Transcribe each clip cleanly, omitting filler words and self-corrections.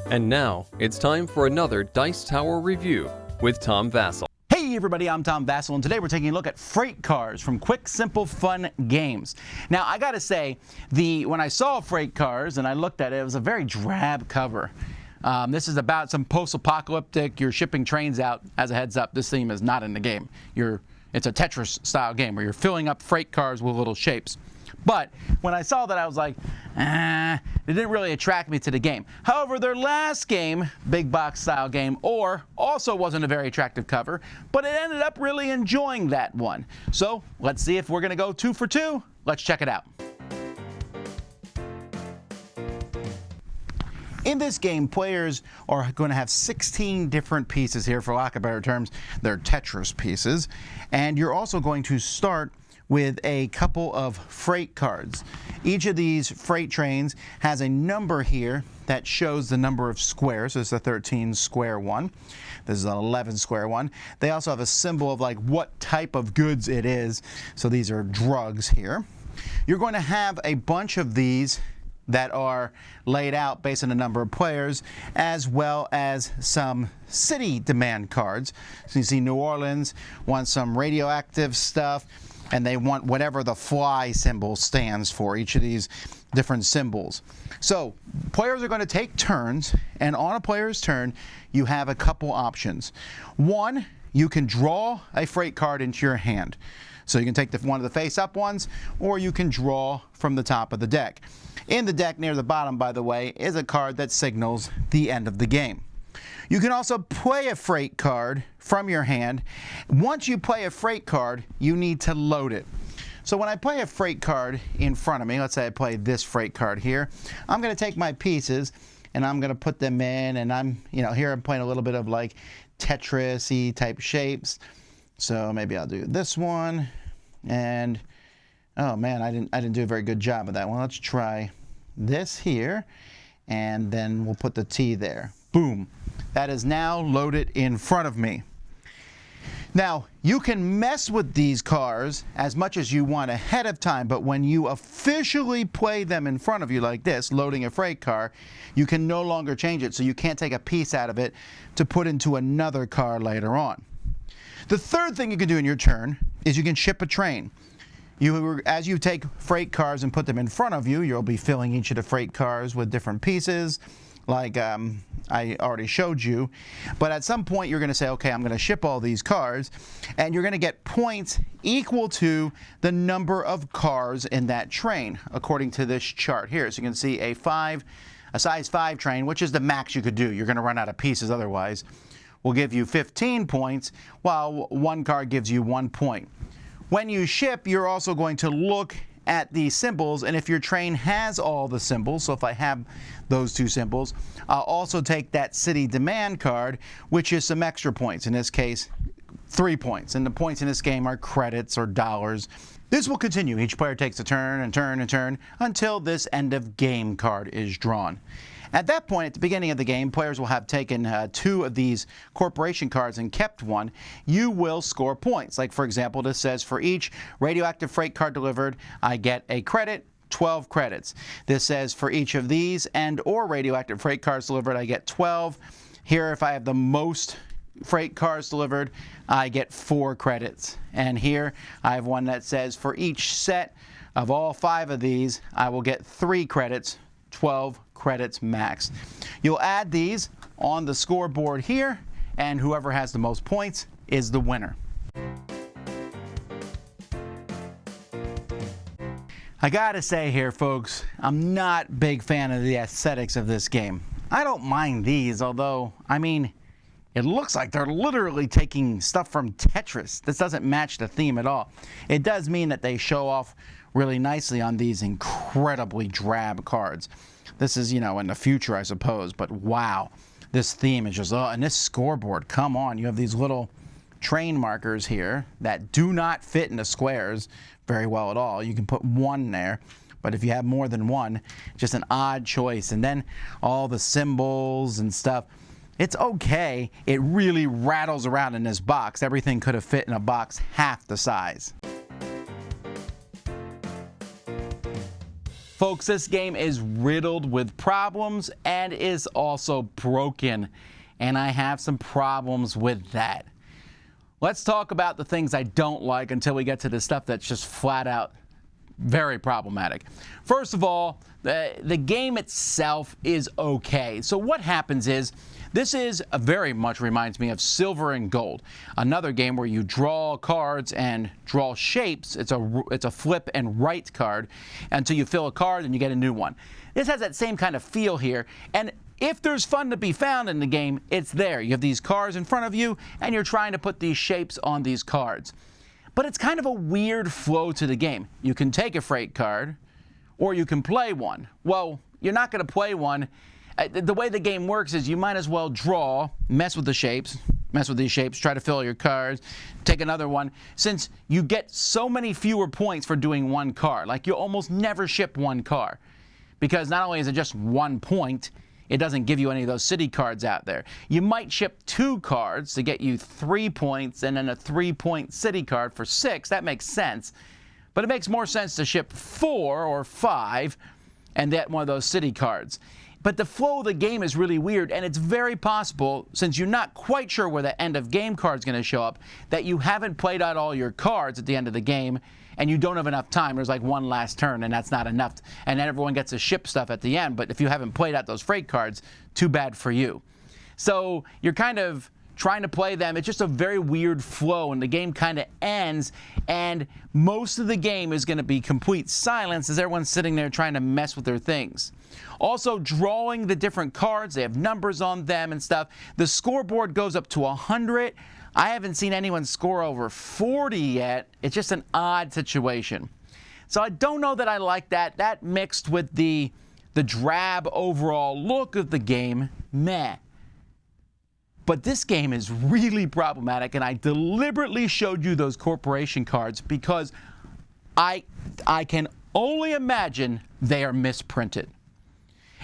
And now, it's time for another Dice Tower review with Tom Vasel. Hey everybody, I'm Tom Vasel, and today we're taking a look at Freight Cars from Quick, Simple, Fun Games. Now, I gotta say, when I saw Freight Cars and I looked at it, it was a very drab cover. This is about some post-apocalyptic, you're shipping trains out. As a heads up, this theme is not in the game. It's a Tetris-style game where you're filling up freight cars with little shapes. But when I saw that, I was like, it didn't really attract me to the game. However, their last game, big box style game, also wasn't a very attractive cover, but it ended up really enjoying that one. So let's see if we're going to go 2 for 2. Let's check it out. In this game, players are going to have 16 different pieces here, for lack of better terms. They're Tetris pieces. And you're also going to start with a couple of freight cards. Each of these freight trains has a number here that shows the number of squares. This is a 13 square one. This is an 11 square one. They also have a symbol of like what type of goods it is. So these are drugs here. You're going to have a bunch of these that are laid out based on the number of players, as well as some city demand cards. So you see New Orleans wants some radioactive stuff, and they want whatever the fly symbol stands for, each of these different symbols. So players are going to take turns, and on a player's turn, you have a couple options. One, you can draw a freight card into your hand. So you can take one of the face-up ones, or you can draw from the top of the deck. In the deck near the bottom, by the way, is a card that signals the end of the game. You can also play a freight card from your hand. Once you play a freight card, you need to load it. So when I play a freight card in front of me, let's say I play this freight card here, I'm going to take my pieces and I'm going to put them in, and here I'm playing a little bit of like Tetris-y type shapes. So maybe I'll do this one, and oh man, I didn't do a very good job of that one. Let's try this here, and then we'll put the T there. Boom. That is now loaded in front of me. Now, you can mess with these cars as much as you want ahead of time, but when you officially play them in front of you like this, loading a freight car, you can no longer change it, so you can't take a piece out of it to put into another car later on. The third thing you can do in your turn is you can ship a train. As you take freight cars and put them in front of you, you'll be filling each of the freight cars with different pieces, like I already showed you. But at some point, you're going to say, okay, I'm going to ship all these cars, and you're going to get points equal to the number of cars in that train, according to this chart here. So you can see a size 5 train, which is the max you could do. You're going to run out of pieces otherwise. Will give you 15 points, while one car gives you 1 point. When you ship, you're also going to look at the symbols, and if your train has all the symbols, so if I have those 2 symbols, I'll also take that city demand card, which is some extra points, in this case 3 points, and the points in this game are credits or dollars. This will continue. Each player takes a turn and turn and turn until this end of game card is drawn. At that point, at the beginning of the game, players will have taken 2 of these corporation cards and kept one. You will score points. Like, for example, this says for each radioactive freight card delivered, I get a credit, 12 credits. This says for each of these and/or radioactive freight cars delivered, I get 12. Here, if I have the most freight cars delivered, I get 4 credits. And here, I have one that says for each set of all 5 of these, I will get 3 credits, 12 credits max. You'll add these on the scoreboard here, and whoever has the most points is the winner. I gotta say here, folks, I'm not a big fan of the aesthetics of this game. I don't mind these, although, it looks like they're literally taking stuff from Tetris. This doesn't match the theme at all. It does mean that they show off really nicely on these incredibly drab cards. This is, in the future, I suppose, but wow, this theme is just, and this scoreboard, come on. You have these little train markers here that do not fit into squares very well at all. You can put 1 there, but if you have more than 1, just an odd choice. And then all the symbols and stuff. It's okay. It really rattles around in this box. Everything could have fit in a box half the size. Folks, this game is riddled with problems and is also broken, and I have some problems with that. Let's talk about the things I don't like until we get to the stuff that's just flat out very problematic. First of all, the game itself is okay. So what happens is, this is very much reminds me of Silver and Gold, another game where you draw cards and draw shapes. It's a flip and write card until you fill a card and you get a new one. This has that same kind of feel here, and if there's fun to be found in the game, it's there. You have these cards in front of you, and you're trying to put these shapes on these cards. But it's kind of a weird flow to the game. You can take a freight card, or you can play one. Well, you're not going to play one. The way the game works is you might as well draw, mess with these shapes, try to fill your cards, take another one. Since you get so many fewer points for doing one card, like you almost never ship one card. Because not only is it just 1 point, it doesn't give you any of those city cards out there. You might ship 2 cards to get you 3 points and then a 3-point city card for 6. That makes sense. But it makes more sense to ship 4 or 5 and get one of those city cards. But the flow of the game is really weird, and it's very possible, since you're not quite sure where the end of game card's going to show up, that you haven't played out all your cards at the end of the game, and you don't have enough time. There's like one last turn, and that's not enough. And then everyone gets to ship stuff at the end, but if you haven't played out those freight cards, too bad for you. So you're kind of trying to play them. It's just a very weird flow, and the game kind of ends, and most of the game is going to be complete silence as everyone's sitting there trying to mess with their things. Also, drawing the different cards, they have numbers on them and stuff. The scoreboard goes up to 100. I haven't seen anyone score over 40 yet. It's just an odd situation. So I don't know that I like that. That mixed with the drab overall look of the game, meh. But this game is really problematic, and I deliberately showed you those corporation cards because I can only imagine they are misprinted.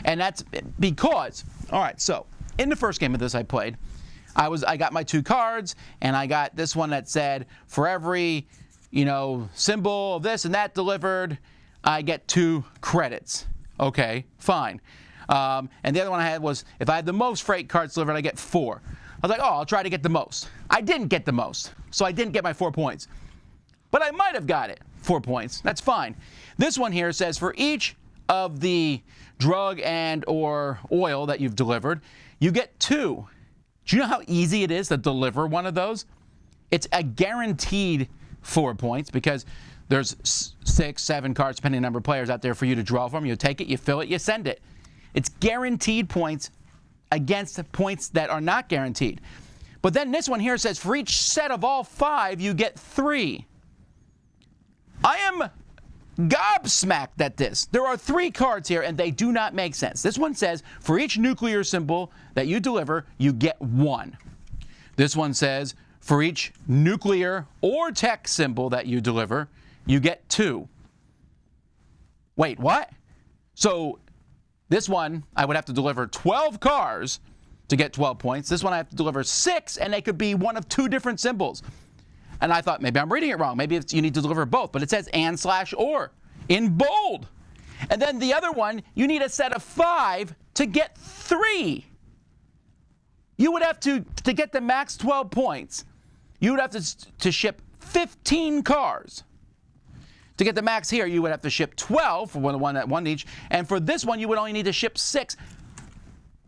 And that's because, all right, so in the first game of this I played, I got my 2 cards, and I got this one that said, for every, symbol of this and that delivered, I get 2 credits. Okay, fine. And the other one I had was, if I had the most freight cards delivered, I get 4. I was like, oh, I'll try to get the most. I didn't get the most, so I didn't get my 4 points. But I might have got it, 4 points. That's fine. This one here says, for each of the drug and or oil that you've delivered, you get 2. Do you know how easy it is to deliver one of those? It's a guaranteed 4 points because there's 6, 7 cards, depending on the number of players out there for you to draw from. You take it, you fill it, you send it. It's guaranteed points against points that are not guaranteed. But then this one here says, for each set of all 5, you get 3. I am gobsmacked at this. There are 3 cards here, and they do not make sense. This one says, for each nuclear symbol that you deliver, you get 1. This one says, for each nuclear or tech symbol that you deliver, you get 2. Wait, what? So this one, I would have to deliver 12 cars to get 12 points. This one I have to deliver 6, and they could be one of 2 different symbols. And I thought, maybe I'm reading it wrong. Maybe you need to deliver both. But it says and/or in bold. And then the other one, you need a set of 5 to get 3. You would have to get the max 12 points, you would have to ship 15 cars. To get the max here, you would have to ship 12 for one each. And for this one, you would only need to ship 6.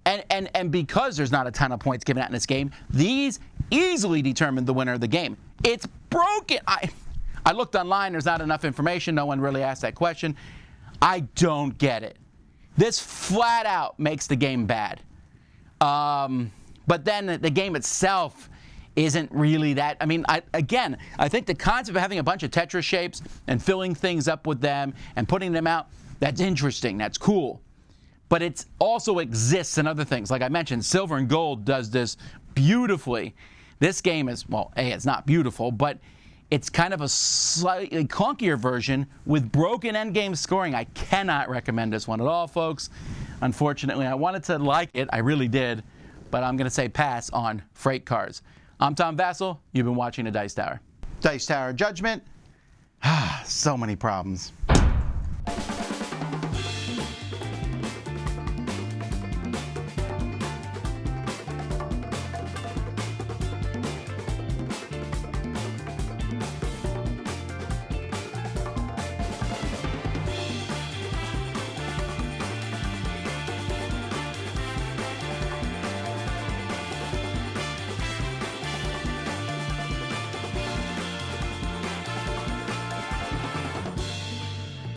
And because there's not a ton of points given out in this game, these easily determine the winner of the game. It's broken. I looked online. There's not enough information. No one really asked that question. I don't get it. This flat out makes the game bad. But then the game itself isn't really that. I mean, I think the concept of having a bunch of Tetris shapes and filling things up with them and putting them out, that's interesting. That's cool. But it also exists in other things. Like I mentioned, Silver and Gold does this beautifully. This game is, well, it's not beautiful, but it's kind of a slightly clunkier version with broken endgame scoring. I cannot recommend this one at all, folks. Unfortunately, I wanted to like it. I really did. But I'm going to say pass on freight cars. I'm Tom Vasel. You've been watching the Dice Tower. Dice Tower Judgment. So many problems.